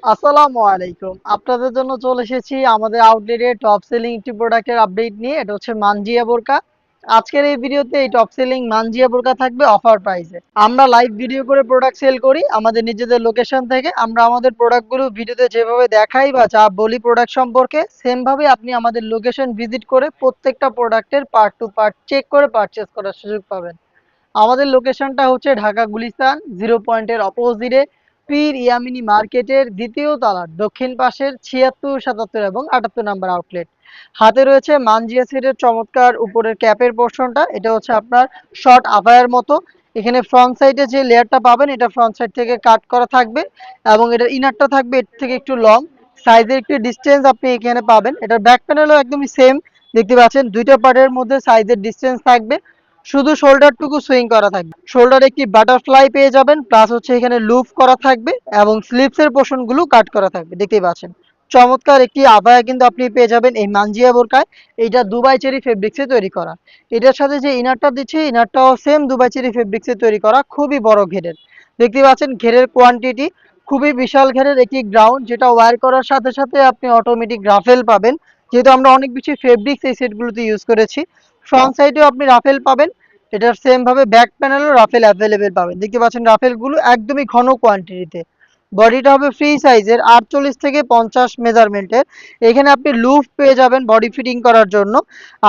আসসালামু আলাইকুম। আপনাদের জন্য চলে এসেছি আমাদের আউটলেটে টপ সেলিং একটি প্রোডাক্টের আপডেট নিয়ে। এটা হচ্ছে মানজিয়া বোরকা। আজকের এই ভিডিওতে এই টপ সেলিং মানজিয়া বোরকা থাকবে অফার প্রাইসে। আমরা লাইভ ভিডিও করে প্রোডাক্ট সেল করি আমাদের নিজেদের লোকেশন থেকে। আমরা আমাদের প্রোডাক্টগুলো ভিডিওতে যেভাবে দেখাই বা যা বলি প্রোডাক্ট সম্পর্কে সেম ভাবে আপনি আমাদের লোকেশন ভিজিট করে প্রত্যেকটা প্রোডাক্টের পার্ট টু পার্ট চেক করে পারচেজ করার সুযোগ পাবেন। আমাদের লোকেশনটা হচ্ছে ঢাকা গুলিস্তান 0 পয়েন্টের অপোজিটে পীর ইয়ামিনী মার্কেটের দ্বিতীয় তলার দক্ষিণ পাশের 76, 77 এবং 78 নাম্বার আউটলেট। হাতে রয়েছে মানজিয়া সেটের চমৎকার উপরের ক্যাপের পোর্শনটা। এটা হচ্ছে আপনার শর্ট আভায়ার মতো। এখানে ফ্রন্ট সাইডে যে লেয়ারটা পাবেন এটা ফ্রন্ট সাইড থেকে কাট করা থাকবে এবং এটার ইনারটা থাকবে এর থেকে একটু লং সাইজের একটি ডিস্টেন্স আপনি এখানে পাবেন। এটার ব্যাক প্যানেলও একদমই সেম দেখতে পাচ্ছেন, দুইটা পার্টের মধ্যে সাইজের ডিস্টেন্স থাকবে, শুধু শোল্ডারটুকু সুইং করা থাকবে। শোল্ডারে একটি বাটারফ্লাই পেয়ে যাবেন, প্লাস হচ্ছে এখানে লুপ করা থাকবে এবং স্লিপসের পোর্শনগুলো কাট করা থাকবে দেখতেই পাচ্ছেন। চমৎকার একটি আবায়া কিন্তু আপনি পেয়ে যাবেন এই মানজিয়া বোরকায়। এইটা দুবাই চেরি ফেব্রিক্সে তৈরি করা। এটার সাথে যে ইনারটা দিচ্ছে ইনারটাও সেম দুবাই চেরি ফেব্রিক্সে তৈরি করা, খুবই বড় ঘেরের। দেখতে পাচ্ছেন ঘেরের কোয়ান্টিটি খুবই বিশাল ঘেরের একটি গ্রাউন্ড, যেটা ওয়্যার করার সাথে সাথে আপনি অটোমেটিক রাফেল পাবেন। যেহেতু আমরা অনেক বেশি ফেব্রিক্স এই সেটগুলোতে ইউজ করেছি, ফ্রন্ট সাইডেও আপনি রাফেল পাবেন। এটার সেম ভাবে ব্যাক প্যানেলও রাফেল অ্যাভেলেবেল পাবেন। দেখতে পাচ্ছেন রাফেলগুলো একদমই ঘন কোয়ান্টিটিতে। বডিটা হবে ফ্রি সাইজের 48 থেকে 50 মেজারমেন্টের। এখানে আপনি লুফ পেয়ে যাবেন বডি ফিটিং করার জন্য।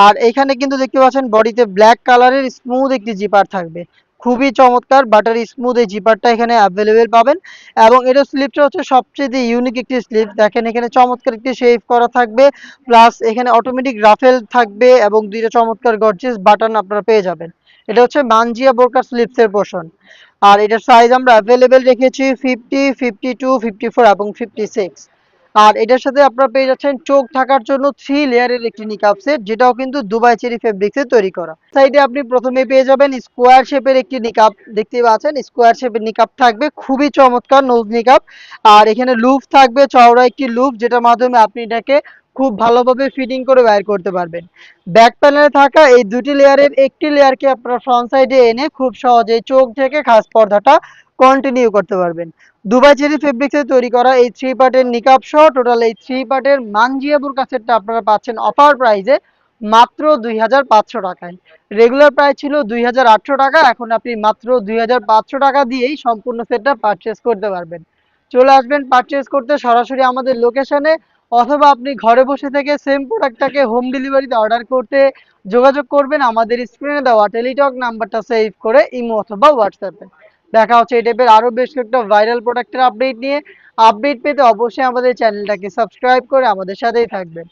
আর এখানে কিন্তু দেখতে পাচ্ছেন বডিতে ব্ল্যাক কালারের স্মুথ একটি জিপার থাকবে। খুবই চমৎকার বাটারি স্মুথ এই জিপারটা এখানে অ্যাভেলেবেল পাবেন। এবং এটার স্লিপটা হচ্ছে সবচেয়ে ইউনিক একটি স্লিপ। দেখেন এখানে চমৎকার একটি শেপ করা থাকবে, প্লাস এখানে অটোমেটিক রাফেল থাকবে এবং দুইটা চমৎকার গর্জিয়াস বাটন আপনারা পেয়ে যাবেন। এটা হচ্ছে মানজিয়া বোরকার স্লিপসের পোর্শন। আর এটার সাইজ আমরা অ্যাভেলেবেল রেখেছি 50, 52, 54 এবং 56। আর এটার সাথে আপনারা পেয়ে যাচ্ছেন চোখ ঢাকার জন্য 3 লেয়ারের একটি নিকাব সেট, যেটাও কিন্তু দুবাই চেরি ফেব্রিক্সে তৈরি করা। সাইডে আপনি প্রথমে পেয়ে যাবেন স্কোয়ার শেপের একটি নিকাব। দেখতেই পাচ্ছেন স্কোয়ার শেপের নিকাব থাকবে, খুবই চমৎকার নোজ নিকাব। আর এখানে লুপ থাকবে, চওড়া একটি লুপ, যেটার মাধ্যমে আপনি এটাকে খুব ভালোভাবে ফিটিং করে বাইর করতে পারবেন। ব্যাক প্যানেলে থাকা এই দুটি লেয়ারের একটি লেয়ারকে আপনারা ফ্রন্ট সাইডে এনে খুব সহজেই চোখ থেকে খাস পর্দাটা কন্টিনিউ করতে পারবেন। দুবাই চেরি ফেব্রিক্সে তৈরি করা এই 3 পার্টের নিকাব সহ টোটাল এই 3 পার্টের মানজিয়া বোরকা সেটটা আপনারা পাচ্ছেন অফার প্রাইসে মাত্র 2500 টাকায়। রেগুলার প্রাইস ছিল 2800 টাকা, এখন আপনি মাত্র 2500 টাকা দিয়েই সম্পূর্ণ সেটটা পারচেস করতে পারবেন। চলে আসবেন পারচেস করতে সরাসরি আমাদের লোকেশনে, অথবা আপনি ঘরে বসে থেকে সেম প্রোডাক্টটাকে হোম ডেলিভারিতে অর্ডার করতে যোগাযোগ করবেন আমাদের স্ক্রিনে দেওয়া টেলিটক নাম্বারটা সেভ করে ইমো অথবা হোয়াটসঅ্যাপে। দেখা হচ্ছে এই টাইপের আরো বেশ কয়েকটা ভাইরাল প্রোডাক্টের আপডেট নিয়ে। আপডেট পেতে অবশ্যই আমাদের চ্যানেলটাকে সাবস্ক্রাইব করে আমাদের সাথেই থাকবেন।